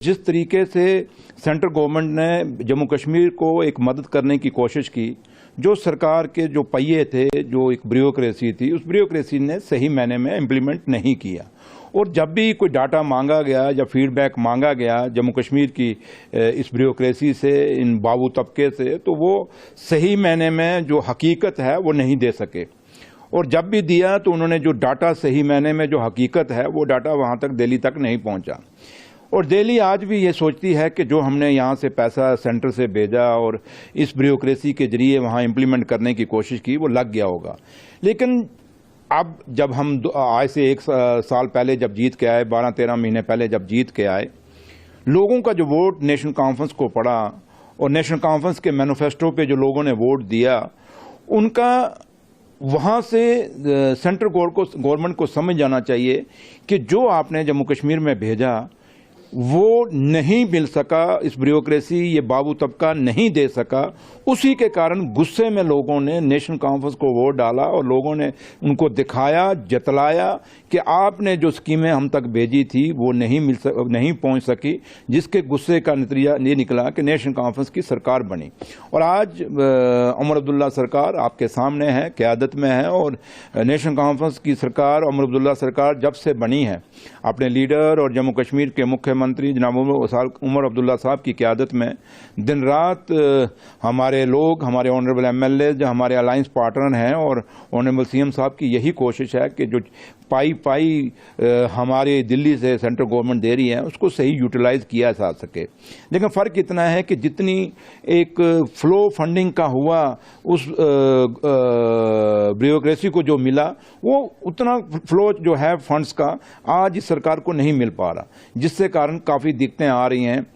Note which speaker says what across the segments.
Speaker 1: जिस तरीके से सेंट्रल गवर्नमेंट ने जम्मू कश्मीर को एक मदद करने की कोशिश की, जो सरकार के जो पहिए थे, जो एक ब्यूरोक्रेसी थी, उस ब्यूरोक्रेसी ने सही मायने में इम्प्लीमेंट नहीं किया। और जब भी कोई डाटा मांगा गया या फीडबैक मांगा गया जम्मू कश्मीर की इस ब्यूरोक्रेसी से, इन बाबू तबके से, तो वो सही मायने में जो हकीकत है वो नहीं दे सके। और जब भी दिया तो उन्होंने जो डाटा सही मायने में जो हकीकत है वो डाटा वहां तक दिल्ली तक नहीं पहुंचा। और दिल्ली आज भी ये सोचती है कि जो हमने यहाँ से पैसा सेंटर से भेजा और इस ब्यूरोक्रेसी के जरिए वहाँ इम्प्लीमेंट करने की कोशिश की वो लग गया होगा। लेकिन अब जब हम आज से एक साल पहले जब जीत के आए, 12-13 महीने पहले जब जीत के आए, लोगों का जो वोट नेशनल कॉन्फ्रेंस को पड़ा और नेशनल कॉन्फ्रेंस के मैनिफेस्टो पे जो लोगों ने वोट दिया, उनका वहाँ से सेंट्रल गवर्नमेंट को समझ जाना चाहिए कि जो आपने जम्मू कश्मीर में भेजा वो नहीं मिल सका, इस ब्यूरोक्रेसी ये बाबू तबका नहीं दे सका। उसी के कारण गुस्से में लोगों ने नेशनल कॉन्फ्रेंस को वोट डाला और लोगों ने उनको दिखाया, जतलाया कि आपने जो स्कीमें हम तक भेजी थी वो नहीं पहुंच सकी, जिसके गुस्से का नतीजा ये निकला कि नेशनल कॉन्फ्रेंस की सरकार बनी। और आज उमर अब्दुल्ला सरकार आपके सामने है, क़यादत में है, और नेशनल कॉन्फ्रेंस की सरकार, उमर अब्दुल्ला सरकार जब से बनी है, अपने लीडर और जम्मू कश्मीर के मुख्यमंत्री जनाब उमर अब्दुल्ला साहब की क़यादत में दिन रात हमारे लोग, हमारे ऑनरेबल एमएलए, जो हमारे अलायंस पार्टनर हैं, और ऑनरेबल सीएम साहब की यही कोशिश है कि जो पाई हमारे दिल्ली से सेंट्रल गवर्नमेंट दे रही है उसको सही यूटिलाइज किया जा सके। लेकिन फ़र्क इतना है कि जितनी एक फ्लो फंडिंग का हुआ, उस ब्यूरोक्रेसी को जो मिला, वो उतना फ्लो जो है फंड्स का आज इस सरकार को नहीं मिल पा रहा, जिससे कारण काफ़ी दिक्कतें आ रही हैं।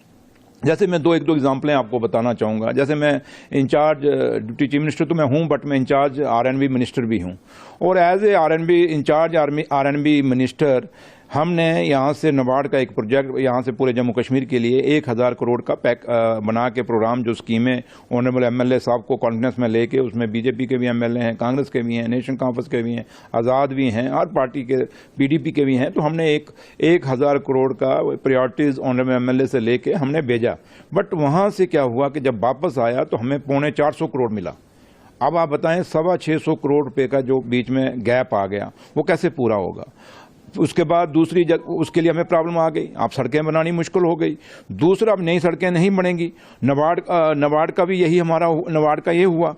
Speaker 1: जैसे मैं एक दो एग्जाम्पलें आपको बताना चाहूँगा। जैसे मैं इंचार्ज डिप्टी चीफ मिनिस्टर तो मैं हूँ, बट मैं इंचार्ज आरएनबी मिनिस्टर भी हूँ। और as a RNB incharge RNB minister हमने यहाँ से नाबार्ड का एक प्रोजेक्ट यहाँ से पूरे जम्मू कश्मीर के लिए 1000 करोड़ का पैक बना के प्रोग्राम, जो स्कीमें ऑनरेबल एमएलए साहब को कॉन्फ्रेंस में लेके, उसमें बीजेपी के भी एमएलए हैं, कांग्रेस के भी हैं, नेशनल कॉन्फ्रेंस के भी हैं, आज़ाद भी हैं, हर पार्टी के, पीडीपी के भी हैं। तो हमने 1000 करोड़ का प्रायोरिटीज़ ऑनरेबल एमएलए से लेके हमने भेजा। बट वहाँ से क्या हुआ कि जब वापस आया तो हमें 450 करोड़ मिला। अब आप बताएं, 625 करोड़ रुपये का जो बीच में गैप आ गया वो कैसे पूरा होगा। उसके बाद दूसरी उसके लिए हमें प्रॉब्लम आ गई, आप सड़कें बनानी मुश्किल हो गई। दूसरा, अब नई सड़कें नहीं बनेंगी। नाबार्ड का भी यही, हमारा नाबार्ड का ये हुआ